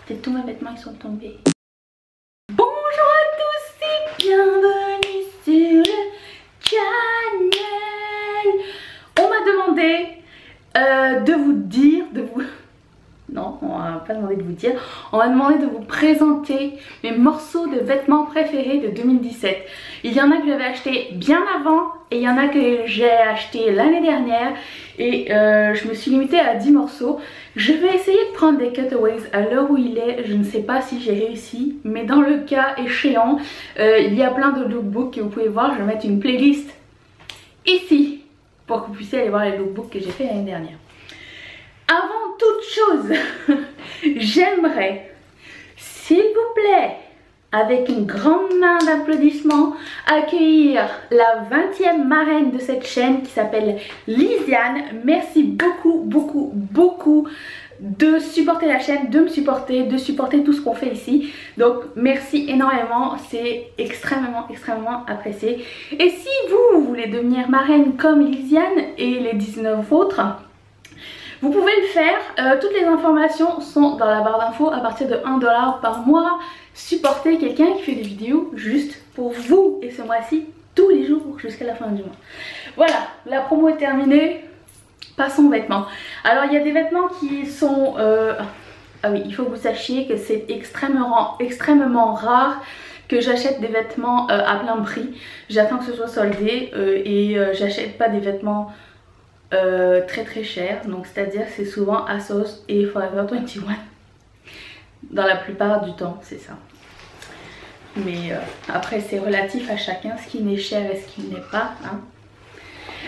Peut-être tous mes vêtements ils sont tombés. Bonjour à tous et bienvenue sur le channel. On m'a demandé de vous dire, Non, on m'a pas demandé de vous dire, on m'a demandé de vous présenter mes morceaux de vêtements préférés de 2017. Il y en a que j'avais acheté bien avant et il y en a que j'ai acheté l'année dernière et je me suis limitée à 10 morceaux. Je vais essayer de prendre des cutaways à l'heure où il est, je ne sais pas si j'ai réussi, mais dans le cas échéant, il y a plein de lookbooks que vous pouvez voir. Je vais mettre une playlist ici pour que vous puissiez aller voir les lookbooks que j'ai fait l'année dernière. Avant toute chose, j'aimerais, s'il vous plaît, avec une grande main d'applaudissements, accueillir la 20e marraine de cette chaîne qui s'appelle Lisiane. Merci beaucoup de supporter la chaîne, de me supporter, de supporter tout ce qu'on fait ici. Donc merci énormément, c'est extrêmement apprécié. Et si vous voulez devenir marraine comme Lisiane et les 19 autres, vous pouvez le faire. Toutes les informations sont dans la barre d'infos à partir de 1 $ par mois. Supportez quelqu'un qui fait des vidéos juste pour vous et ce mois-ci tous les jours jusqu'à la fin du mois. Voilà, la promo est terminée. Passons aux vêtements. Alors il y a des vêtements qui sont... Ah oui, il faut que vous sachiez que c'est extrêmement rare que j'achète des vêtements à plein prix. J'attends que ce soit soldé et j'achète pas des vêtements très cher, donc c'est à dire c'est souvent ASOS et Forever 21 dans la plupart du temps, c'est ça. Mais après c'est relatif à chacun, ce qui n'est cher et ce qui n'est pas, hein.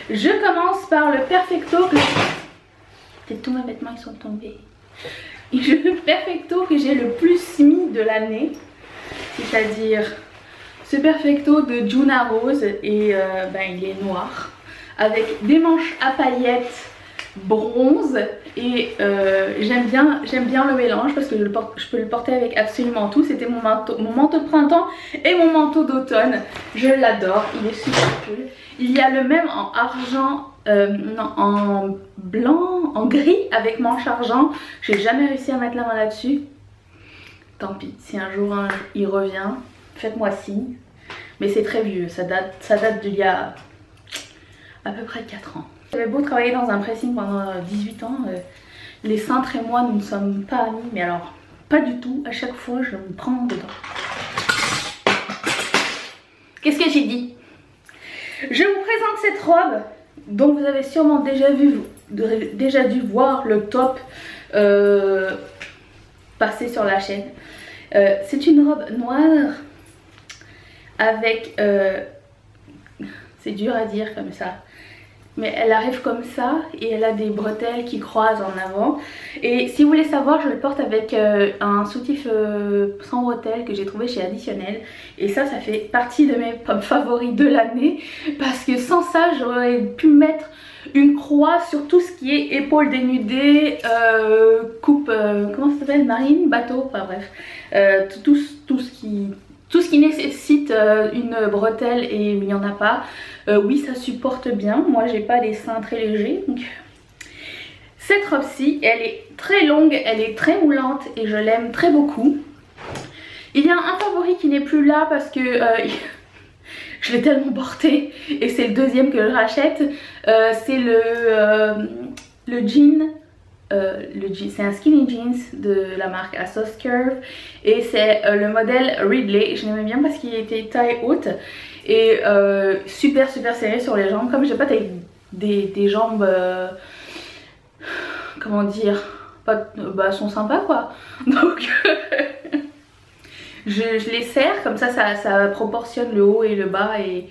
Je commence par le Perfecto que... Peut-être tous mes vêtements ils sont tombés. Le Perfecto que j'ai le plus mis de l'année, c'est à dire ce Perfecto de Juna Rose et il est noir avec des manches à paillettes bronze et j'aime bien le mélange parce que je peux le porter avec absolument tout. C'était mon manteau de printemps et mon manteau d'automne. Je l'adore, il est super cool. Il y a le même en argent, non, en blanc, en gris avec manche argent. J'ai jamais réussi à mettre la main là-dessus. Tant pis, si un jour il revient, faites-moi signe. Mais c'est très vieux, ça date d'il y a à peu près 4 ans. J'avais beau travailler dans un pressing pendant 18 ans, les cintres et moi nous ne sommes pas amis, mais alors pas du tout, à chaque fois je me prends dedans. Qu'est-ce que j'ai dit? Je vous présente cette robe dont vous avez sûrement déjà dû voir le top passer sur la chaîne. C'est une robe noire avec... c'est dur à dire comme ça, mais elle arrive comme ça et elle a des bretelles qui croisent en avant. Et si vous voulez savoir, je le porte avec un soutif sans bretelles que j'ai trouvé chez Additionnel. Et ça fait partie de mes favoris de l'année parce que sans ça j'aurais pu mettre une croix sur tout ce qui est épaules dénudées, coupe, comment ça s'appelle, marine, bateau, enfin bref, tout ce qui nécessite une bretelle et il n'y en a pas. Oui, ça supporte bien. Moi j'ai pas des seins très légers, donc cette robe-ci elle est très longue, elle est très moulante et je l'aime très beaucoup. Il y a un favori qui n'est plus là parce que je l'ai tellement porté et c'est le deuxième que je rachète. C'est le jean. C'est un skinny jeans de la marque ASOS Curve et c'est le modèle Ridley. Je l'aimais bien parce qu'il était taille haute et super serré sur les jambes. Comme j'ai pas des jambes comment dire, sont sympas quoi, donc je les serre comme ça, ça proportionne le haut et le bas et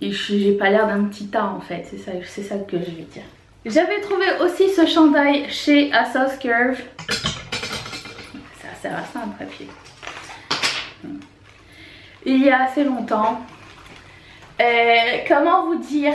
j'ai pas l'air d'un petit tas en fait, c'est ça que je vais dire. J'avais trouvé aussi ce chandail chez ASOS Curve. Ça sert à ça un trépied. Il y a assez longtemps. Comment vous dire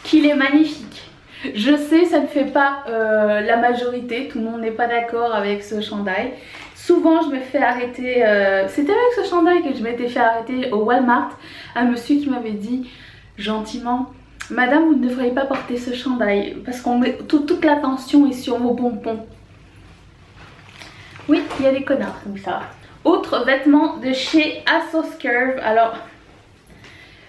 qu'il est magnifique. Je sais, ça ne fait pas la majorité. Tout le monde n'est pas d'accord avec ce chandail. Souvent je me fais arrêter. C'était avec ce chandail que je m'étais fait arrêter au Walmart. Un monsieur qui m'avait dit gentiment: Madame, vous ne devriez pas porter ce chandail parce qu'on met toute l'attention est sur vos pompons. Oui, il y a des connards comme ça. Autre vêtement de chez ASOS Curve. Alors,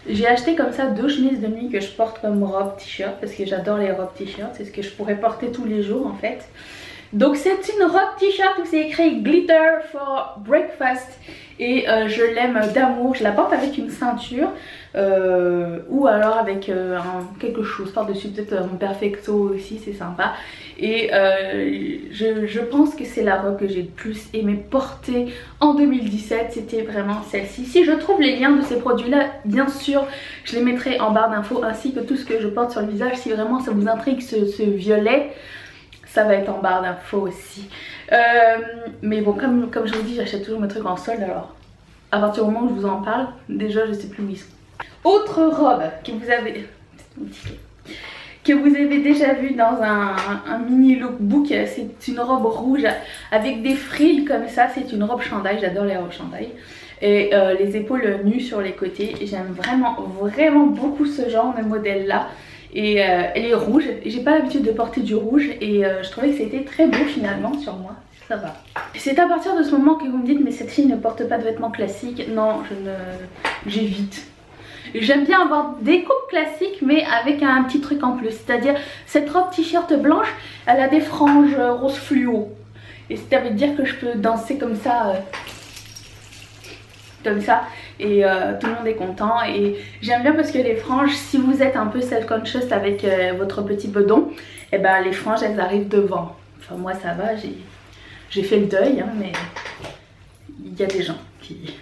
j'ai acheté comme ça 2 chemises de nuit que je porte comme robe t-shirt parce que j'adore les robes t-shirt. C'est ce que je pourrais porter tous les jours en fait. Donc c'est une robe t-shirt où c'est écrit Glitter for Breakfast et je l'aime d'amour. Je la porte avec une ceinture ou alors avec quelque chose par-dessus, peut-être mon perfecto aussi, c'est sympa. Et je pense que c'est la robe que j'ai le plus aimé porter en 2017, c'était vraiment celle-ci. Si je trouve les liens de ces produits là, bien sûr je les mettrai en barre d'infos, ainsi que tout ce que je porte sur le visage. Si vraiment ça vous intrigue ce violet, ça va être en barre d'infos aussi. Mais bon, comme je vous dis, j'achète toujours mes trucs en solde, alors à partir du moment où je vous en parle, déjà je sais plus où ils sont. Autre robe que vous avez déjà vu dans un mini lookbook, c'est une robe rouge avec des frilles comme ça. C'est une robe chandail, j'adore les robes chandail. Et les épaules nues sur les côtés. J'aime vraiment beaucoup ce genre de modèle là. Et elle est rouge, j'ai pas l'habitude de porter du rouge et je trouvais que c'était très beau finalement sur moi, ça va. C'est à partir de ce moment que vous me dites mais cette fille ne porte pas de vêtements classiques. Non, j'évite. J'aime bien avoir des coupes classiques mais avec un petit truc en plus. C'est-à-dire cette robe t-shirt blanche, elle a des franges rose fluo. Et ça veut dire que je peux danser comme ça et tout le monde est content. Et j'aime bien parce que les franges, si vous êtes un peu self-conscious avec votre petit bedon, et ben les franges elles arrivent devant. Enfin moi ça va, j'ai fait le deuil hein, mais il y a des gens qui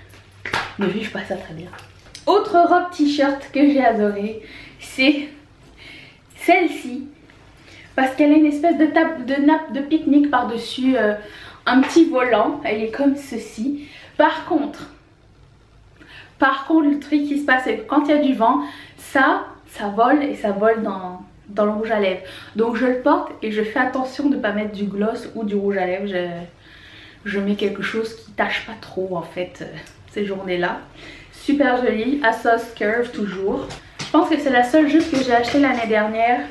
ne vivent pas ça très bien. Autre robe t-shirt que j'ai adorée, c'est celle-ci parce qu'elle a une espèce de nappe de pique-nique par dessus un petit volant. Elle est comme ceci. Par contre le truc qui se passe c'est que quand il y a du vent, ça vole et ça vole dans le rouge à lèvres. Donc je le porte et je fais attention de ne pas mettre du gloss ou du rouge à lèvres. Je mets quelque chose qui tâche pas trop en fait ces journées là. Super jolie, ASOS Curve toujours. Je pense que c'est la seule juste que j'ai acheté l'année dernière.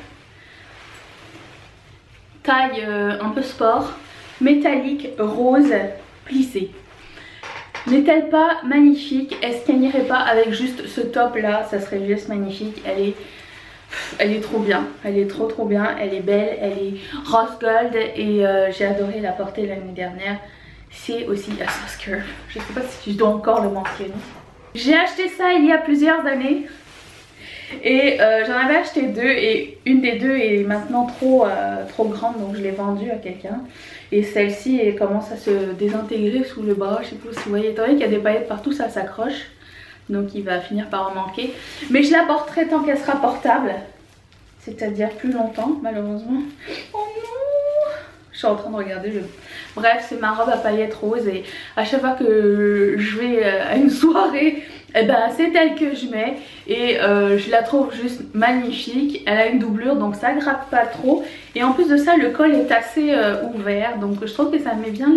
Taille un peu sport, métallique, rose, plissée. N'est-elle pas magnifique? Est-ce qu'elle n'irait pas avec juste ce top là? Ça serait juste magnifique. Elle est trop bien. Elle est trop bien. Elle est belle. Elle est rose gold. Et j'ai adoré la porter l'année dernière. C'est aussi ASOS Curve. Je sais pas si je dois encore le mentionner. J'ai acheté ça il y a plusieurs années. Et j'en avais acheté 2 et une des 2 est maintenant trop grande, donc je l'ai vendue à quelqu'un. Et celle-ci elle commence à se désintégrer sous le bras, je sais pas si vous voyez, étant donné qu'il y a des paillettes partout, ça s'accroche. Donc il va finir par en manquer. Mais je la porterai tant qu'elle sera portable, c'est-à-dire plus longtemps malheureusement. Oh non! Je suis en train de regarder, bref, c'est ma robe à paillettes roses et à chaque fois que je vais à une soirée, eh ben, c'est elle que je mets et je la trouve juste magnifique. Elle a une doublure donc ça gratte pas trop et en plus de ça le col est assez ouvert, donc je trouve que ça met bien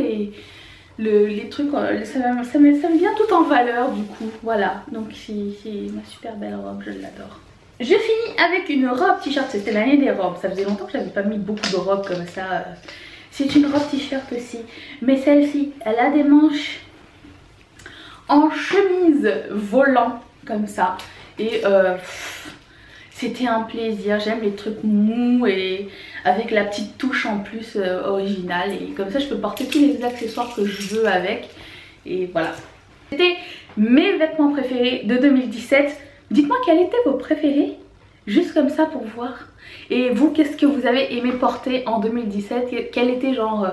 les trucs, ça met bien tout en valeur du coup. Voilà, donc c'est ma super belle robe, je l'adore. Je finis avec une robe t-shirt, c'était l'année des robes, ça faisait longtemps que j'avais pas mis beaucoup de robes comme ça. C'est une robe t-shirt aussi, mais celle-ci elle a des manches en chemise volant comme ça et c'était un plaisir. J'aime les trucs mous et avec la petite touche en plus originale, et comme ça je peux porter tous les accessoires que je veux avec. Et voilà, c'était mes vêtements préférés de 2017. Dites-moi quels étaient vos préférés, juste comme ça pour voir. Et vous, qu'est-ce que vous avez aimé porter en 2017? Quelle était genre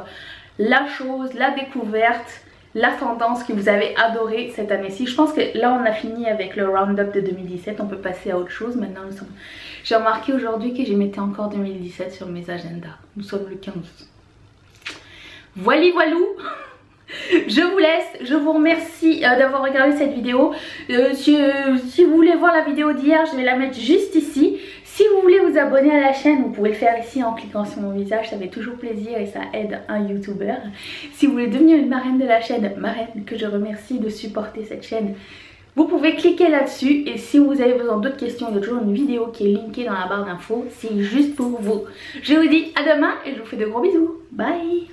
la chose, la découverte, la tendance que vous avez adoré cette année-ci? Je pense que là on a fini avec le round-up de 2017, on peut passer à autre chose maintenant. J'ai remarqué aujourd'hui que j'ai mis encore 2017 sur mes agendas. Nous sommes le 15. Voilou. Je vous laisse, je vous remercie d'avoir regardé cette vidéo. Si vous voulez voir la vidéo d'hier, je vais la mettre juste ici. Si vous voulez vous abonner à la chaîne, vous pouvez le faire ici en cliquant sur mon visage, ça fait toujours plaisir et ça aide un youtubeur. Si vous voulez devenir une marraine de la chaîne, marraine que je remercie de supporter cette chaîne, vous pouvez cliquer là-dessus. Et si vous avez besoin d'autres questions, il y a toujours une vidéo qui est linkée dans la barre d'infos, c'est juste pour vous. Je vous dis à demain et je vous fais de gros bisous. Bye!